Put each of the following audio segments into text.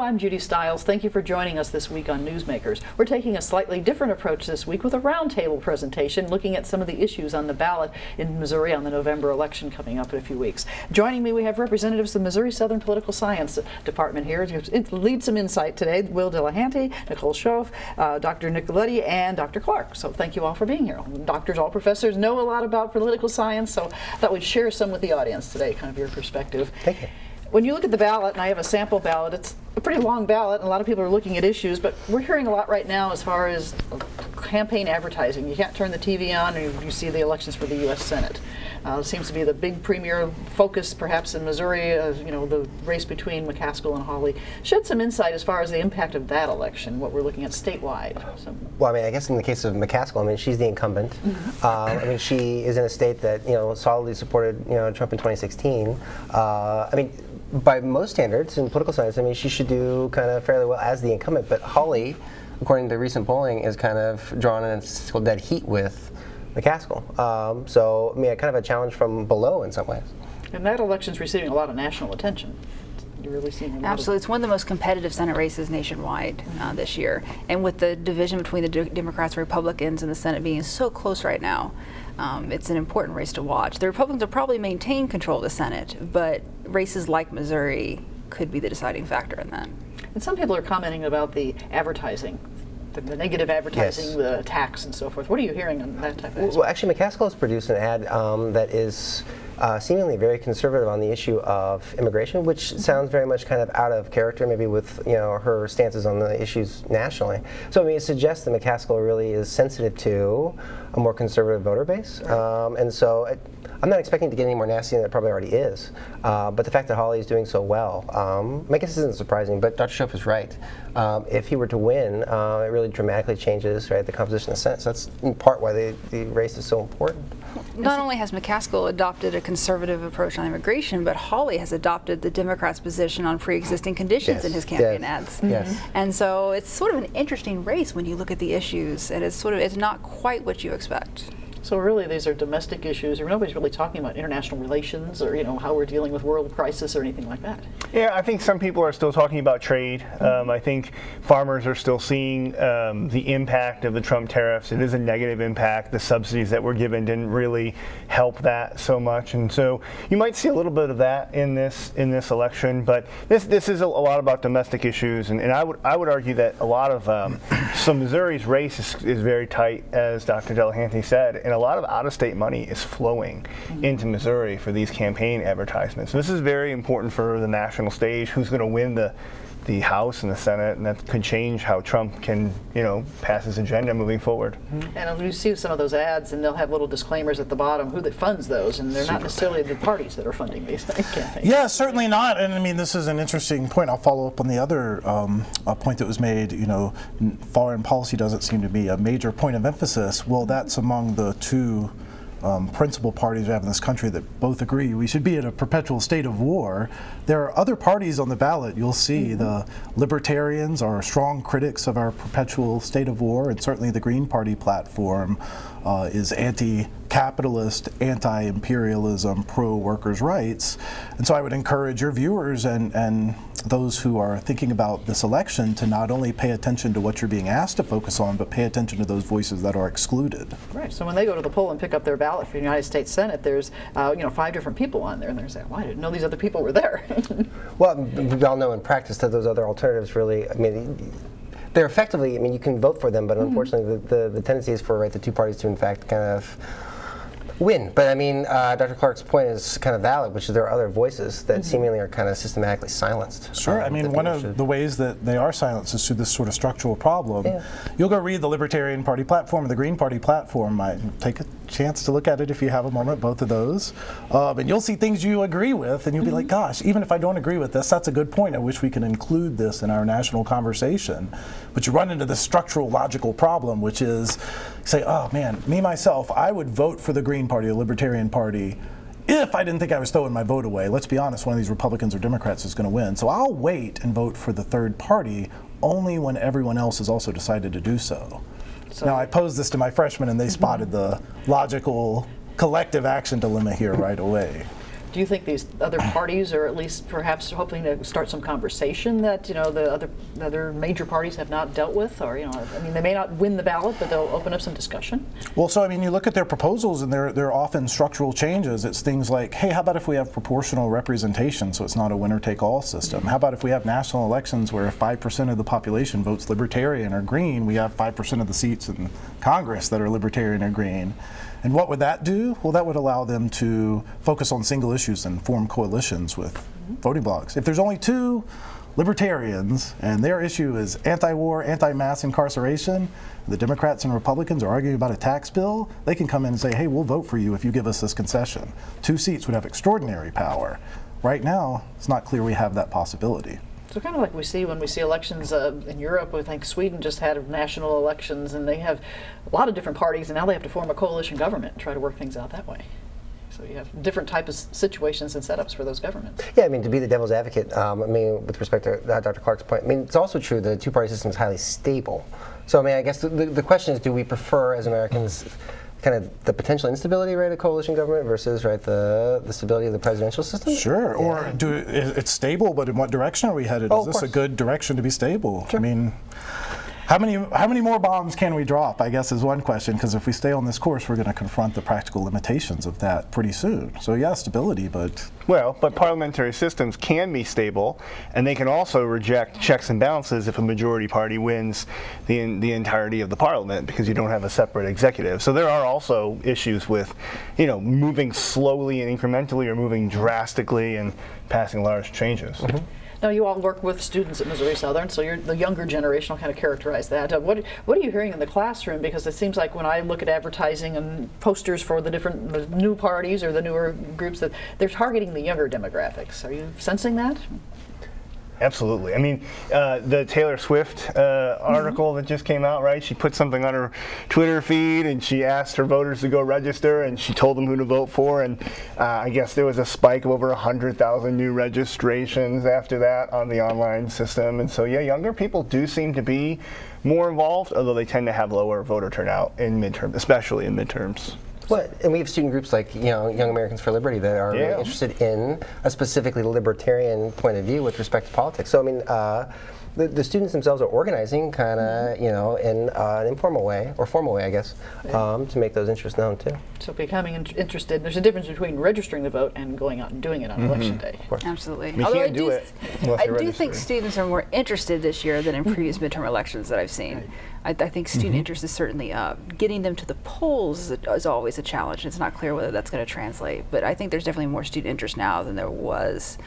I'm Judy Stiles. Thank you for joining us this week on Newsmakers. We're taking a slightly different approach this week with a roundtable presentation looking at some of the issues on the ballot in Missouri on the November election coming up in a few weeks. Joining me, we have representatives of the Missouri Southern Political Science Department here to lead some insight today. Will Delehanty, Nicole Shoaf, Dr. Nicoletti, and Dr. Clark. So thank you all for being here. Doctors, all professors, know a lot about political science, so I thought we'd share some with the audience today, kind of your perspective. Thank you. When you look at the ballot, and I have a sample ballot, it's a pretty long ballot, and a lot of people are looking at issues, but we're hearing a lot right now as far as campaign advertising. You can't turn the TV on and you see the elections for the U.S. Senate. It seems to be the big premier focus, perhaps in Missouri, the race between McCaskill and Hawley. Shed some insight as far as the impact of that election, what we're looking at statewide. Well, I mean, I guess in the case of McCaskill, I mean, she's the incumbent. Mm-hmm. I mean, she is in a state that, solidly supported, Trump in 2016. I mean, by most standards in political science, I mean, she should do kind of fairly well as the incumbent, but Hawley, according to recent polling, is kind of drawn in a dead heat with McCaskill. So, I mean, kind of a challenge from below in some ways. And that election's receiving a lot of national attention. You're really seeing a lot. Absolutely. It's one of the most competitive Senate races nationwide this year. And with the division between the Democrats and Republicans in the Senate being so close right now, it's an important race to watch. The Republicans will probably maintain control of the Senate, but races like Missouri could be the deciding factor in that. And some people are commenting about the advertising, the negative advertising, yes, the attacks and so forth. What are you hearing on that type of aspect? Well, actually, McCaskill has produced an ad that is seemingly very conservative on the issue of immigration, which sounds very much kind of out of character, maybe with her stances on the issues nationally. So I mean, it suggests that McCaskill really is sensitive to a more conservative voter base, and so I'm not expecting to get any more nasty than it probably already is. But the fact that Hawley is doing so well, I guess isn't surprising. But Dr. Shoaf is right. If he were to win, it really dramatically changes the composition of the Senate. So that's in part why the race is so important. Not only has McCaskill adopted a conservative approach on immigration, but Hawley has adopted the Democrats' position on pre-existing conditions in his campaign ads. Yes. And so it's sort of an interesting race when you look at the issues, and it's not quite what you expect. So really, these are domestic issues, or nobody's really talking about international relations, or how we're dealing with world crisis or anything like that. Yeah, I think some people are still talking about trade. I think farmers are still seeing the impact of the Trump tariffs. It is a negative impact. The subsidies that were given didn't really help that so much, and so you might see a little bit of that in this election. But this is a lot about domestic issues, and I would argue that a lot of so Missouri's race is very tight, as Dr. Delehanty said, and a lot of out-of-state money is flowing into Missouri for these campaign advertisements. So this is very important for the national stage. Who's going to win the House and the Senate, and that could change how Trump can, pass his agenda moving forward. And you see some of those ads, and they'll have little disclaimers at the bottom who that funds those, and they're not necessarily the parties that are funding these campaigns. Yeah, certainly not. And I mean, this is an interesting point. I'll follow up on the other point that was made. Foreign policy doesn't seem to be a major point of emphasis. Well, that's among the two principal parties we have in this country that both agree we should be in a perpetual state of war. There are other parties on the ballot. You'll see the Libertarians are strong critics of our perpetual state of war, and certainly the Green Party platform is anti-capitalist, anti-imperialism, pro-workers' rights. And so I would encourage your viewers and those who are thinking about this election to not only pay attention to what you're being asked to focus on, but pay attention to those voices that are excluded. Right. So when they go to the poll and pick up their ballot for the United States Senate, there's 5 different people on there, and they're saying, "Well, I didn't know these other people were there." Well, we all know in practice that those other alternatives really, I mean, they're effectively, you can vote for them, but unfortunately the tendency is for the two parties to in fact kind of win. But I mean, Dr. Clark's point is kind of valid, which is there are other voices that seemingly are kind of systematically silenced. Sure. I mean, one of the ways that they are silenced is through this sort of structural problem. Yeah. You'll go read the Libertarian Party platform or the Green Party platform. Take a chance to look at it if you have a moment, both of those. And you'll see things you agree with, and you'll be like, gosh, even if I don't agree with this, that's a good point. I wish we could include this in our national conversation. But you run into this structural logical problem, which is, say, oh man, me myself, I would vote for the Green Party, the Libertarian Party, if I didn't think I was throwing my vote away. Let's be honest, one of these Republicans or Democrats is going to win. So I'll wait and vote for the third party only when everyone else has also decided to do so. Now, I posed this to my freshmen, and they spotted the logical collective action dilemma here right away. Do you think these other parties are at least perhaps hoping to start some conversation that the other major parties have not dealt with, or I mean, they may not win the ballot, but they'll open up some discussion? Well, so I mean, you look at their proposals, and they're often structural changes. It's things like, hey, how about if we have proportional representation, so it's not a winner-take-all system? How about if we have national elections where 5% of the population votes Libertarian or Green, we have 5% of the seats in Congress that are Libertarian or Green? And what would that do? Well, that would allow them to focus on single issues and form coalitions with voting blocs. If there's only 2 Libertarians and their issue is anti-war, anti-mass incarceration, the Democrats and Republicans are arguing about a tax bill, they can come in and say, hey, we'll vote for you if you give us this concession. 2 seats would have extraordinary power. Right now, it's not clear we have that possibility. So kind of like we see when we see elections in Europe. I think Sweden just had national elections, and they have a lot of different parties, and now they have to form a coalition government and try to work things out that way. So you have different types of situations and setups for those governments. Yeah, I mean, to be the devil's advocate, I mean, with respect to Dr. Clark's point, I mean, it's also true that the two-party system is highly stable. So, I mean, I guess the question is, do we prefer, as Americans, kind of the potential instability, right, of coalition government versus, right, the stability of the presidential system? Sure, yeah. Or it's stable, but in what direction are we headed? Is this a good direction to be stable? Sure. I mean, how many more bombs can we drop, I guess, is one question, because if we stay on this course, we're going to confront the practical limitations of that pretty soon. So yeah, stability, but... Well, but parliamentary systems can be stable, and they can also reject checks and balances if a majority party wins the entirety of the parliament, because you don't have a separate executive. So there are also issues with, moving slowly and incrementally, or moving drastically and passing large changes. Mm-hmm. Now, you all work with students at Missouri Southern, so you're the younger generation. I'll kind of characterize that. What are you hearing in the classroom? Because it seems like when I look at advertising and posters for the new parties or the newer groups, that they're targeting the younger demographics. Are you sensing that? Absolutely. I mean, the Taylor Swift article that just came out, right? She put something on her Twitter feed, and she asked her voters to go register, and she told them who to vote for, and I guess there was a spike of over 100,000 new registrations after that on the online system. And so, yeah, younger people do seem to be more involved, although they tend to have lower voter turnout in midterms, especially in midterms. Well, and we have student groups like Young Americans for Liberty that are really interested in a specifically libertarian point of view with respect to politics. So I mean, the students themselves are organizing kind of in an informal way or formal way, I guess, to make those interests known too. So becoming interested. There's a difference between registering to vote and going out and doing it on election day. Of course. Absolutely. You can't do it unless you're I do think students are more interested this year than in previous midterm elections that I've seen. Right. I think student interest is certainly up. Getting them to the polls is always a challenge. It's not clear whether that's going to translate, but I think there's definitely more student interest now than there was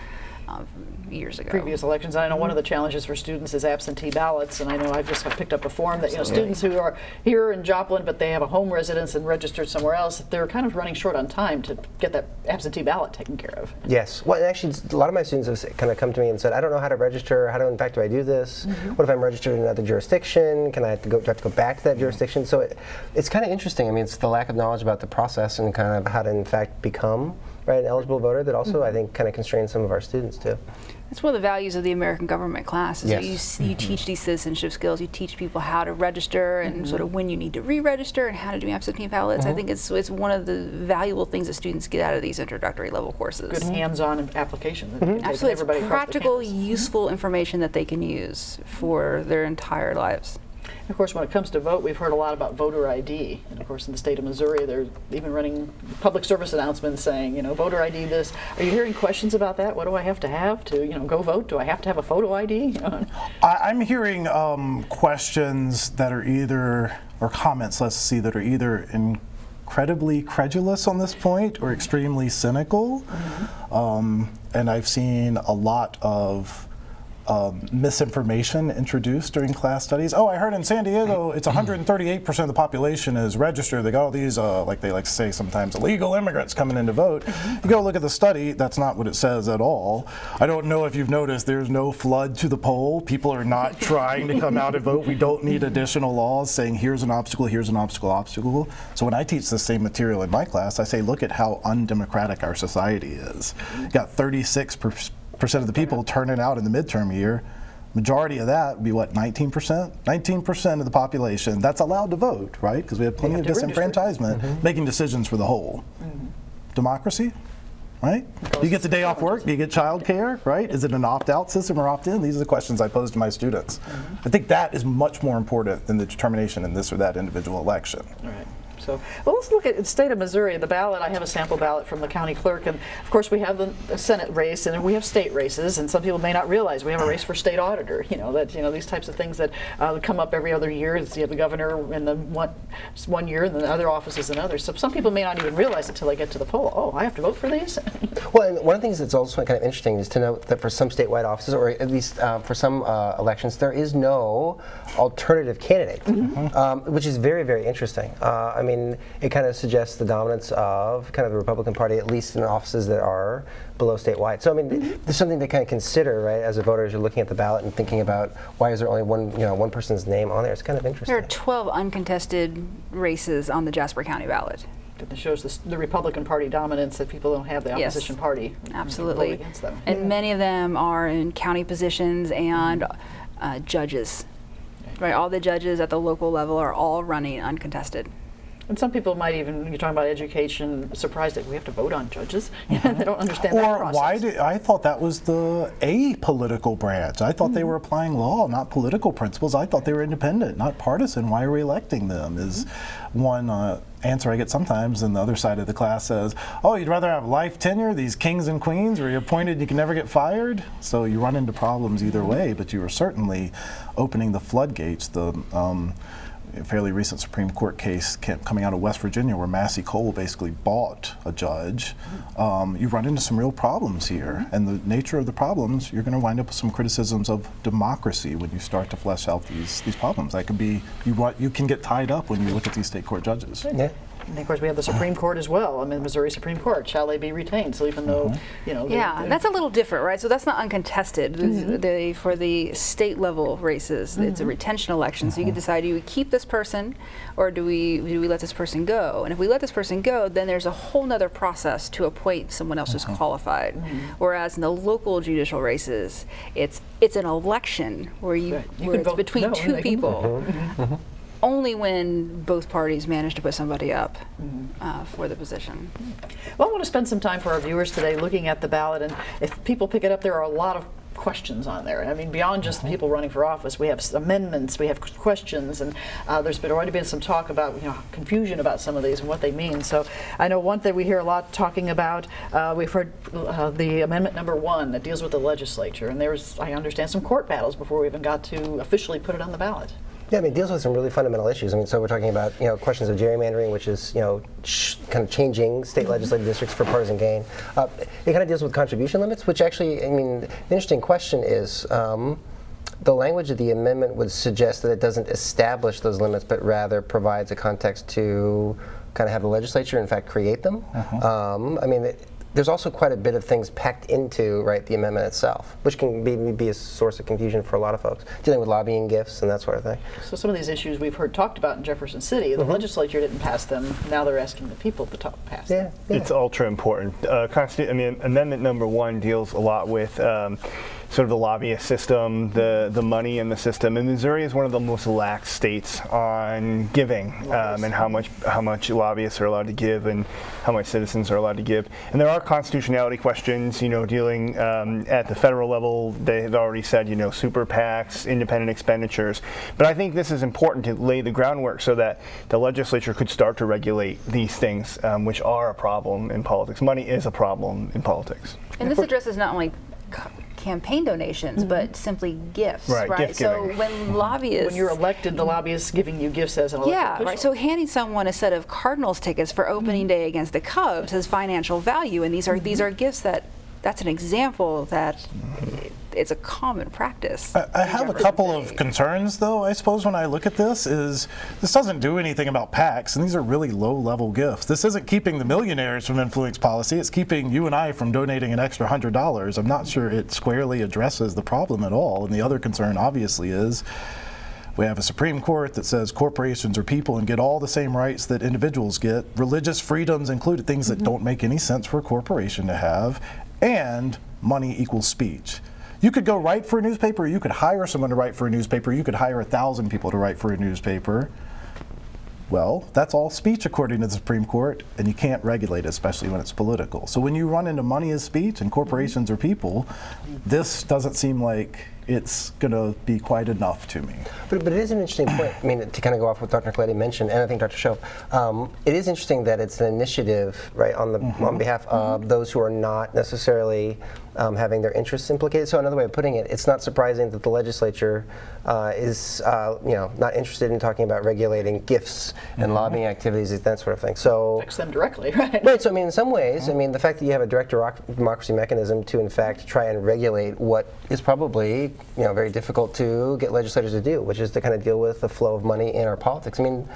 years ago. Previous elections. I know one of the challenges for students is absentee ballots, and I know I've just picked up a form that students who are here in Joplin but they have a home residence and registered somewhere else, they're kind of running short on time to get that absentee ballot taken care of. Yes. Well, actually, a lot of my students have kind of come to me and said, I don't know how to register. How do, in fact, do I do this? What if I'm registered in another jurisdiction? Do I have to go back to that jurisdiction? So it's kind of interesting. I mean, it's the lack of knowledge about the process and kind of how to, in fact, become an eligible voter that also, I think, kind of constrains some of our students, too. That's one of the values of the American government class, is that you teach these citizenship skills. You teach people how to register and sort of when you need to re-register and how to do absentee ballots. I think it's one of the valuable things that students get out of these introductory level courses. Good hands-on application. Absolutely, it's practical, useful information that they can use for their entire lives. Of course, when it comes to vote, we've heard a lot about voter ID. And of course, in the state of Missouri, they're even running public service announcements saying, voter ID this. Are you hearing questions about that? What do I have to go vote? Do I have to have a photo ID? I'm hearing questions that are or comments, let's see, that are either incredibly credulous on this point or extremely cynical. And I've seen a lot of misinformation introduced during class studies. Oh, I heard in San Diego it's 138% of the population is registered. They got all these, like they like to say sometimes, illegal immigrants coming in to vote. You go look at the study, that's not what it says at all. I don't know if you've noticed there's no flood to the poll. People are not trying to come out and vote. We don't need additional laws saying here's an obstacle, here's an obstacle. So when I teach the same material in my class, I say look at how undemocratic our society is. You got 36% of the people turning out in the midterm year. Majority of that would be what, 19%? 19% of the population that's allowed to vote, right? Because we have plenty of disenfranchisement making decisions for the whole. Democracy? right? Do you get the day off work? Do you get child care, right? Is it an opt-out system or opt-in? These are the questions I pose to my students. I think that is much more important than the determination in this or that individual election. All right. So, well, let's look at the state of Missouri. The ballot, I have a sample ballot from the county clerk, and of course we have the Senate race, and we have state races, and some people may not realize we have a race for state auditor. These types of things that come up every other year. You have the governor in the one year, and the other offices in others. So some people may not even realize it until they get to the poll. Oh, I have to vote for these? Well, and one of the things that's also kind of interesting is to note that for some statewide offices, or at least for some elections, there is no alternative candidate, which is very, very interesting. I mean, it kind of suggests the dominance of kind of the Republican Party, at least in offices that are below statewide. So, I mean, there's something to kind of consider, right, as a voter, as you're looking at the ballot and thinking about why is there only one person's name on there. It's kind of interesting. There are 12 uncontested races on the Jasper County ballot. It shows the Republican Party dominance, that people don't have the opposition party absolutely vote against them. And many of them are in county positions and judges. Right, all the judges at the local level are all running uncontested. And some people might even, you're talking about education, surprised that we have to vote on judges. They don't understand that process. I thought that was the apolitical branch. I thought they were applying law, not political principles. I thought they were independent, not partisan. Why are we electing them is one answer I get sometimes, and the other side of the class says, oh, you'd rather have life tenure, these kings and queens where you're appointed and you can never get fired? So you run into problems either way, but you are certainly opening the floodgates. The fairly recent Supreme Court case coming out of West Virginia where Massey Cole basically bought a judge. You run into some real problems here, and the nature of the problems, you're going to wind up with some criticisms of democracy when you start to flesh out these problems. That could be, you can get tied up when you look at these state court judges. Yeah. And of course, we have the Supreme Court as well. I mean, Missouri Supreme Court, shall they be retained? So even though, that's a little different, right? So that's not uncontested. For the state level races, it's a retention election. So you can decide, do we keep this person, or do we let this person go? And if we let this person go, then there's a whole nother process to appoint someone else who's qualified. Whereas in the local judicial races, it's an election where it's between two people. Only when both parties manage to put somebody up for the position. Well, I want to spend some time for our viewers today looking at the ballot, and if people pick it up, there are a lot of questions on there. I mean, beyond just the people running for office, we have amendments, we have questions, and there's already been some talk about confusion about some of these and what they mean. So I know one thing we hear a lot talking about, we've heard the amendment number 1 that deals with the legislature, and there's, I understand, some court battles before we even got to officially put it on the ballot. Yeah, I mean, it deals with some really fundamental issues. I mean, so we're talking about questions of gerrymandering, which is kind of changing state legislative districts for partisan gain. It kind of deals with contribution limits, which actually, I mean, the interesting question is the language of the amendment would suggest that it doesn't establish those limits, but rather provides a context to kind of have the legislature, in fact, create them. I mean, there's also quite a bit of things packed into the amendment itself, which can be a source of confusion for a lot of folks, dealing with lobbying gifts and that sort of thing. So some of these issues we've heard talked about in Jefferson City, the legislature didn't pass them. Now they're asking the people to pass them. It's ultra important. Amendment number 1 deals a lot with sort of the lobbyist system, the money in the system. And Missouri is one of the most lax states on giving and how much lobbyists are allowed to give and how much citizens are allowed to give. And there are constitutionality questions, dealing at the federal level. They have already said, super PACs, independent expenditures. But I think this is important to lay the groundwork so that the legislature could start to regulate these things, which are a problem in politics. Money is a problem in politics. And this addresses not only campaign donations, but simply gifts, right? Gift giving. So when lobbyists, when you're elected, the lobbyist giving you gifts as an elected official. Right. So handing someone a set of Cardinals tickets for opening day against the Cubs has financial value, and these are gifts that's an example that it's a common practice. I have a couple of concerns, though, I suppose, when I look at this. This doesn't do anything about PACs, and these are really low-level gifts. This isn't keeping the millionaires from influence policy. It's keeping you and I from donating an extra $100. I'm not sure it squarely addresses the problem at all. And the other concern, obviously, is we have a Supreme Court that says corporations are people and get all the same rights that individuals get, religious freedoms included, things that don't make any sense for a corporation to have, and money equals speech. You could go write for a newspaper, you could hire someone to write for a newspaper, you could hire 1,000 people to write for a newspaper. Well, that's all speech according to the Supreme Court, and you can't regulate it, especially when it's political. So when you run into money as speech and corporations are people, this doesn't seem like it's going to be quite enough to me. But it is an interesting point. I mean, to kind of go off what Dr. Nicoletti mentioned, and I think Dr. Shoaf, it is interesting that it's an initiative, right, on behalf of those who are not necessarily having their interests implicated. So another way of putting it, it's not surprising that the legislature is, not interested in talking about regulating gifts and lobbying activities, that sort of thing. So Affects them directly, right? right. So I mean, in some ways, I mean, the fact that you have a direct democracy mechanism to, in fact, try and regulate what is probably very difficult to get legislators to do, which is to kind of deal with the flow of money in our politics. I mean,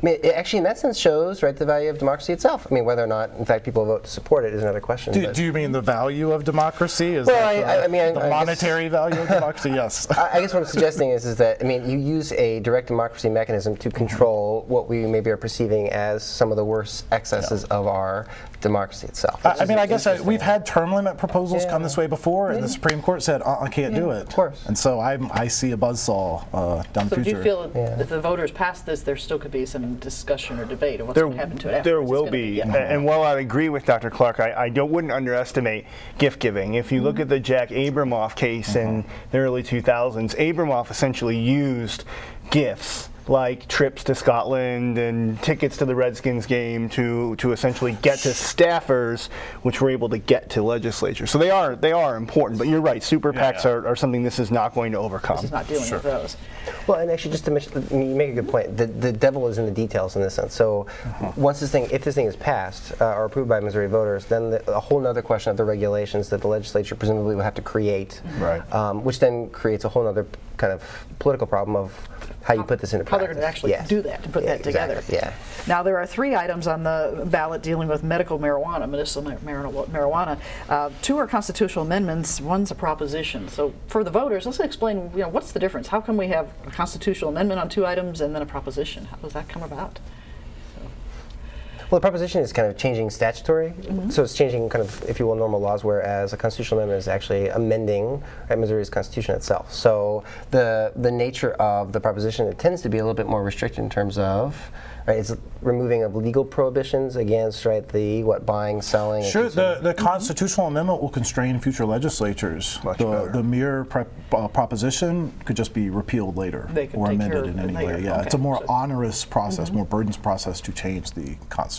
it actually, in that sense, shows the value of democracy itself. I mean, whether or not, in fact, people vote to support it is another question. Do you mean the value of democracy? Is Well, that I mean, the I monetary value of democracy? Yes. I guess what I'm suggesting is that, I mean, you use a direct democracy mechanism to control what we maybe are perceiving as some of the worst excesses of our democracy itself. I mean, I guess we've had term limit proposals come this way before, and the Supreme Court said, I can't do it. Of course. And so I see a buzzsaw down the So do future. you feel that if the voters pass this, there still could be some discussion or debate of what's going to happen to it after? There will be. And while I agree with Dr. Clark, I wouldn't underestimate gift giving. If you look at the Jack Abramoff case in the early 2000s, Abramoff essentially used gifts like trips to Scotland and tickets to the Redskins game to essentially get to staffers, which were able to get to legislatures. So they are important. But you're right, super PACs are something this is not going to overcome. This is not dealing with those. Well, and actually, just to mention, you make a good point. The devil is in the details in this sense. So, if this thing is passed or approved by Missouri voters, then a whole other question of the regulations that the legislature presumably will have to create, right? Which then creates a whole other kind of political problem of how you put this into practice. How they're going to actually do that, to put that together. Exactly. Yeah. Now, there are 3 items on the ballot dealing with medical marijuana, medicinal marijuana. 2 are constitutional amendments, 1's a proposition. So for the voters, let's explain, what's the difference? How come we have a constitutional amendment on 2 items and then a proposition? How does that come about? Well, the proposition is kind of changing statutory, so it's changing kind of, if you will, normal laws, whereas a constitutional amendment is actually amending Missouri's constitution itself. So the nature of the proposition, it tends to be a little bit more restricted in terms of, it's removing of legal prohibitions against, the buying, selling. Sure, the constitutional amendment will constrain future legislatures. The mere proposition could just be repealed later or amended in any way. Yeah, it's a more onerous process, more burdensome process to change the Constitution.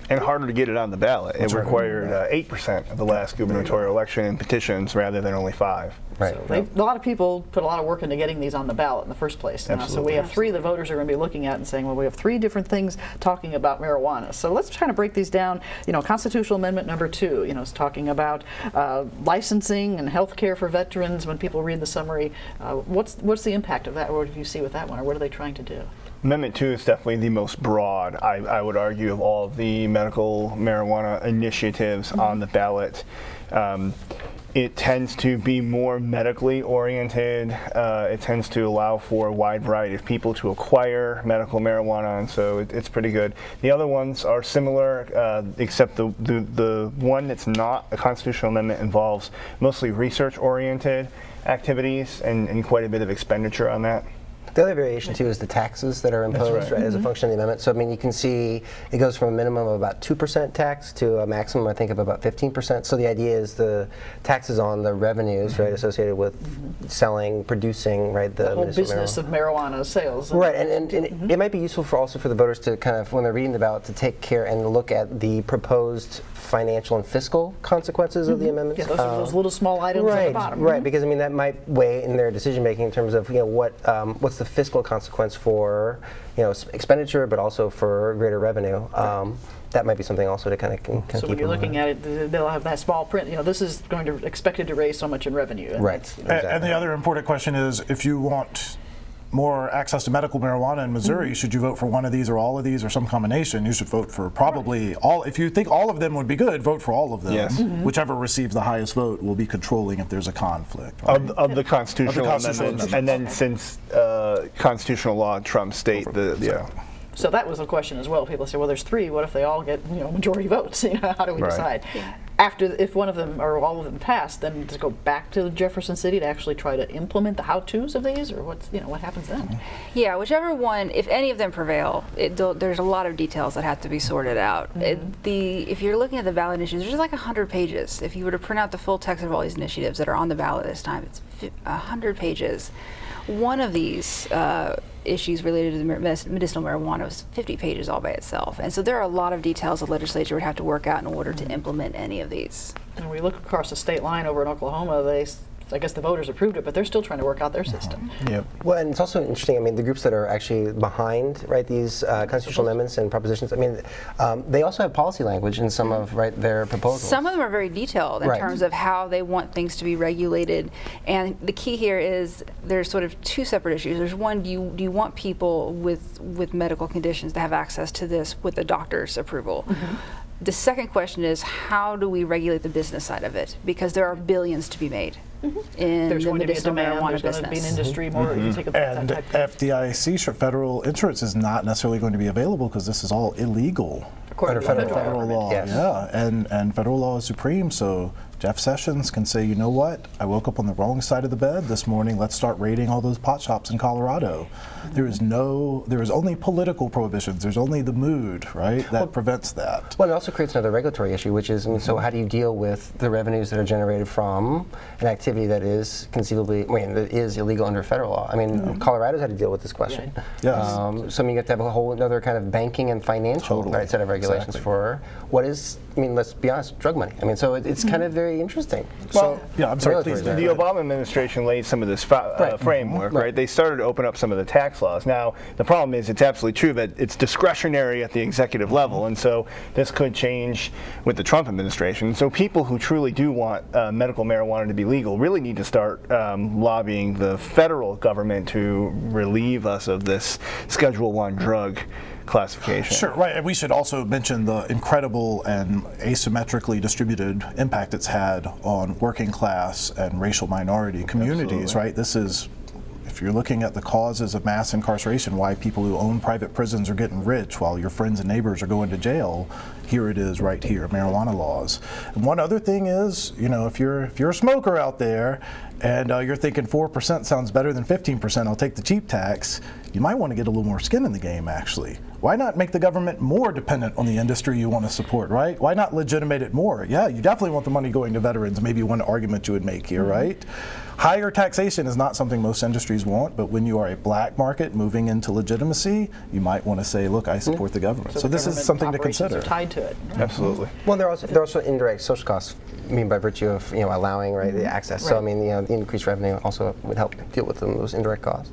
And harder to get it on the ballot. It required 8% of the last gubernatorial election in petitions rather than only 5. Right. So a lot of people put a lot of work into getting these on the ballot in the first place. Now, so we have 3 the voters are going to be looking at and saying, well, we have 3 different things talking about marijuana. So let's try to break these down. Constitutional Amendment number 2, is talking about licensing and health care for veterans. When people read the summary, what's the impact of that? What do you see with that one, or what are they trying to do? Amendment 2 is definitely the most broad, I would argue, of all of the medical marijuana initiatives on the ballot. It tends to be more medically oriented. It tends to allow for a wide variety of people to acquire medical marijuana, and so it's pretty good. The other ones are similar, except the one that's not a constitutional amendment involves mostly research-oriented activities and quite a bit of expenditure on that. The other variation, too, is the taxes that are imposed as a function of the amendment. So, I mean, you can see it goes from a minimum of about 2% tax to a maximum, I think, of about 15%. So the idea is the taxes on the revenues, associated with selling, producing, the whole business of marijuana sales. Right, and it might be useful also for the voters to kind of, when they're reading the ballot, to take care and look at the proposed financial and fiscal consequences of the amendments. Yeah, those little small items at the bottom. Right, because, I mean, that might weigh in their decision making in terms of, what's the fiscal consequence for expenditure, but also for greater revenue. That might be something also to kind of keep. So when you're looking at it, they'll have that small print. This is going to expected to raise so much in revenue. And right. Exactly. And the other important question is, if you want more access to medical marijuana in Missouri, should you vote for one of these or all of these or some combination? You should vote for probably all. If you think all of them would be good, vote for all of them. Yes. Whichever receives the highest vote will be controlling if there's a conflict. Right? Of the constitutional amendments. And then since constitutional law trumps state, So that was a question as well. People say, well, there's 3. What if they all get majority votes? How do we decide? if one of them or all of them passed, then to go back to Jefferson City to actually try to implement the how-tos of these, or what happens then? Yeah, whichever one, if any of them prevail, there's a lot of details that have to be sorted out. If you're looking at the ballot issues, there's like 100 pages. If you were to print out the full text of all these initiatives that are on the ballot this time, it's 100 pages. One of these issues related to the medicinal marijuana was 50 pages all by itself. And so there are a lot of details the legislature would have to work out in order to implement any of these. And we look across the state line over in Oklahoma, I guess the voters approved it, but they're still trying to work out their system. Yep. Well, and it's also interesting, I mean, the groups that are actually behind, right, these constitutional amendments and propositions, I mean, they also have policy language in some of, their proposals. Some of them are very detailed in terms of how they want things to be regulated. And the key here is there's sort of two separate issues. There's one, do you want people with medical conditions to have access to this with a doctor's approval? The second question is, how do we regulate the business side of it? Because there are billions to be made in There's the going to be a medicinal demand, marijuana there's going to be an industry more. You take that And type of thing. FDIC, federal insurance, is not necessarily going to be available because this is all illegal. According to Under the federal Federal law, Yes. yeah, and federal law is supreme. So Jeff Sessions can say, you know what? I woke up on the wrong side of the bed this morning. Let's start raiding all those pot shops in Colorado. There is only political prohibitions. There's only the mood, right, that prevents that. Well, it also creates another regulatory issue, which is, I mean, so how do you deal with the revenues that are generated from an activity that is conceivably, that is illegal under federal law? I mean, Colorado's had to deal with this question. Yes. So I mean, you have to have a whole other kind of banking and financial set of regulations for what is, I mean, let's be honest, drug money. I mean, so it's kind of very interesting. Well, yeah, I'm sorry, Regulatory please. there. The Obama administration laid some of this framework, right? They started to open up some of the tax laws. Now, the problem is it's absolutely true that it's discretionary at the executive level, and so this could change with the Trump administration. So people who truly do want medical marijuana to be legal really need to start lobbying the federal government to relieve us of this Schedule I drug classification. Sure, right. And we should also mention the incredible and asymmetrically distributed impact it's had on working class and racial minority communities, right? This is, if you're looking at the causes of mass incarceration, why people who own private prisons are getting rich while your friends and neighbors are going to jail, here it is right here, marijuana laws. And one other thing is, if you're a smoker out there and you're thinking 4% sounds better than 15%, I'll take the cheap tax, you might want to get a little more skin in the game, actually. Why not make the government more dependent on the industry you want to support, right? Why not legitimate it more? Yeah, you definitely want the money going to veterans, maybe one argument you would make here, right? Higher taxation is not something most industries want, but when you are a black market moving into legitimacy, you might want to say, look, I support the government. So this is something to consider. Are tied to it. Absolutely. Well, there are also indirect social costs, by virtue of allowing the access. So I mean, the increased revenue also would help deal with those indirect costs.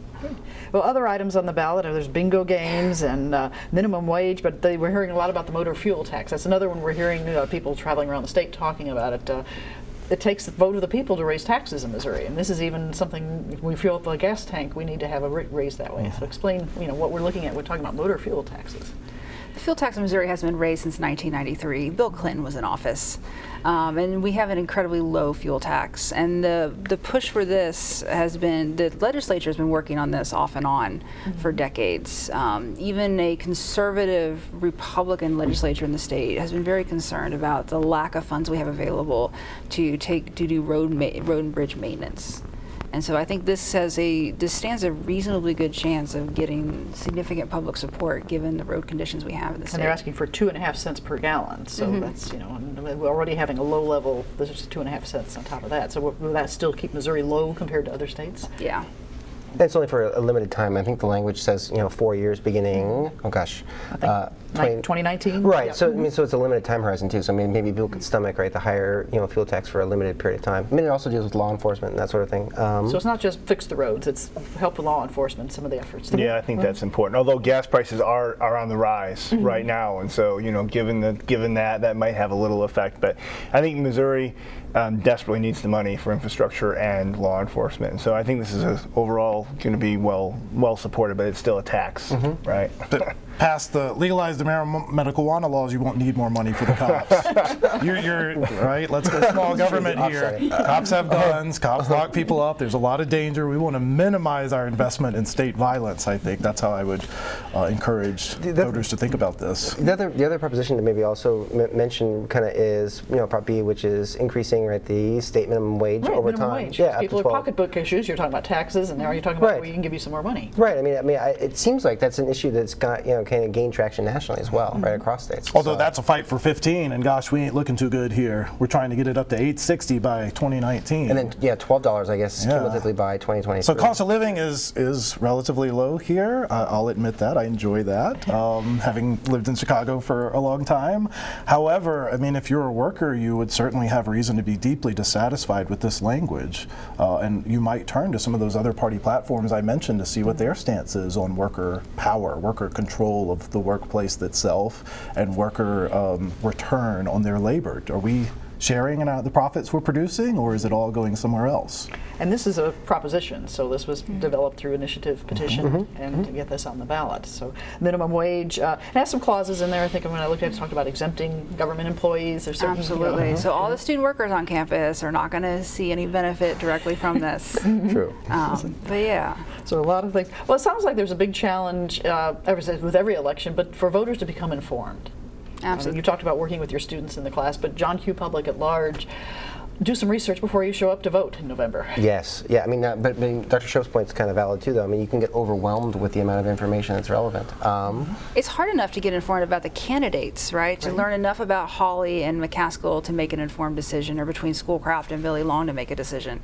Well, other items on the ballot there's bingo games and minimum wage, but we're hearing a lot about the motor fuel tax. That's another one we're hearing people traveling around the state talking about it. It takes the vote of the people to raise taxes in Missouri, and this is even something, if we fuel up the gas tank, we need to have a raise that way. So explain, what we're looking at. We're talking about motor fuel taxes. The fuel tax in Missouri has been raised since 1993. Bill Clinton was in office. And we have an incredibly low fuel tax. And the push for this has been, the legislature has been working on this off and on for decades. Even a conservative Republican legislature in the state has been very concerned about the lack of funds we have available to do road and bridge maintenance. And so I think this stands a reasonably good chance of getting significant public support given the road conditions we have in the state. And they're asking for 2.5 cents per gallon. So that's, and we're already having a low level, there's just 2.5 cents on top of that. So will that still keep Missouri low compared to other states? Yeah. And it's only for a limited time. I think the language says, 4 years beginning, 2019? Right, Yeah. so I mean, so it's a limited time horizon too. So I mean, maybe people could stomach the higher fuel tax for a limited period of time. I mean, it also deals with law enforcement and that sort of thing. So it's not just fix the roads; it's help with law enforcement. Some of the efforts. Yeah, I think that's important. Although gas prices are on the rise right now, and so given that might have a little effect. But I think Missouri desperately needs the money for infrastructure and law enforcement. And so I think this is overall going to be well supported, but it's still a tax, right? But legalize the the marijuana laws, you won't need more money for the cops. you're right. Let's go small government here. Cops have guns. Cops lock people up. There's a lot of danger. We want to minimize our investment in state violence. I think that's how I would encourage voters to think about this. The other proposition to maybe also mention kind of is, Part B, which is increasing the state minimum wage over minimum time. Wage. Yeah, people are pocketbook issues. You're talking about taxes, and now you're talking about we can give you some more money. Right. It seems like that's an issue that's got kind of gained traction nationally as well, right across states. Although that's a fight for 15, and gosh, we ain't looking too good here. We're trying to get it up to $8.60 by 2019. And then $12, I guess, cumulatively by 2023. So cost of living is relatively low here. I'll admit that. I enjoy that, having lived in Chicago for a long time. However, if you're a worker, you would certainly have reason to be deeply dissatisfied with this language, and you might turn to some of those other party platforms I mentioned to see what their stance is on worker power, worker control of the workplace itself, and worker return on their labor. Are we sharing in the profits we're producing, or is it all going somewhere else? And this is a proposition, so this was developed through initiative petition and to get this on the ballot. So minimum wage, it has some clauses in there. I think when I looked at it, talked about exempting government employees. There's certain, Absolutely. So all the student workers on campus are not going to see any benefit directly from this. True. But yeah. So a lot of things. Well, it sounds like there's a big challenge with every election, but for voters to become informed. Absolutely. You talked about working with your students in the class, but John Q. Public at large, do some research before you show up to vote in November. Yes, yeah. But Dr. Shoaf's point is kind of valid too, though. You can get overwhelmed with the amount of information that's relevant. It's hard enough to get informed about the candidates, right? To learn enough about Hawley and McCaskill to make an informed decision, or between Schoolcraft and Billy Long to make a decision.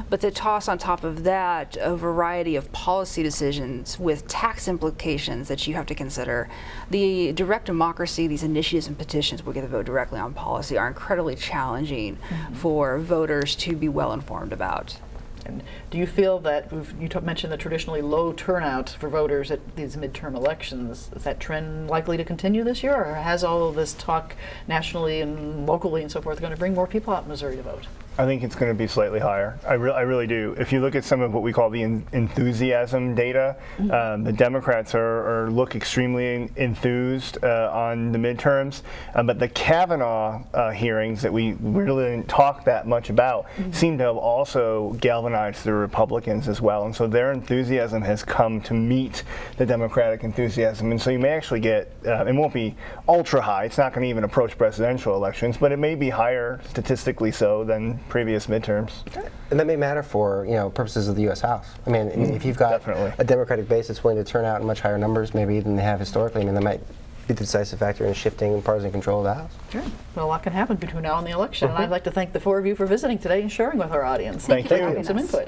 But to toss on top of that a variety of policy decisions with tax implications that you have to consider. The direct democracy, these initiatives and petitions we get to vote directly on policy, are incredibly challenging for voters to be well informed about. And do you feel that, you mentioned the traditionally low turnout for voters at these midterm elections, is that trend likely to continue this year, or has all of this talk nationally and locally and so forth going to bring more people out in Missouri to vote? I think it's going to be slightly higher. I really do. If you look at some of what we call the enthusiasm data, the Democrats look extremely enthused on the midterms, but the Kavanaugh hearings that we really didn't talk that much about seem to have also galvanized the Republicans as well, and so their enthusiasm has come to meet the Democratic enthusiasm, and so you may actually get, it won't be ultra high, it's not going to even approach presidential elections, but it may be higher statistically so than previous midterms. And that may matter for purposes of the U.S. House. If you've got a Democratic base that's willing to turn out in much higher numbers maybe than they have historically, that might be the decisive factor in shifting partisan control of the House. Sure. Well, a lot can happen between now and the election, and I'd like to thank the four of you for visiting today and sharing with our audience. Thank you. For having some input.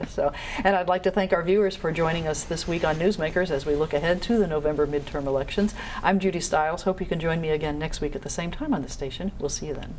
And I'd like to thank our viewers for joining us this week on Newsmakers as we look ahead to the November midterm elections. I'm Judy Stiles. Hope you can join me again next week at the same time on the station. We'll see you then.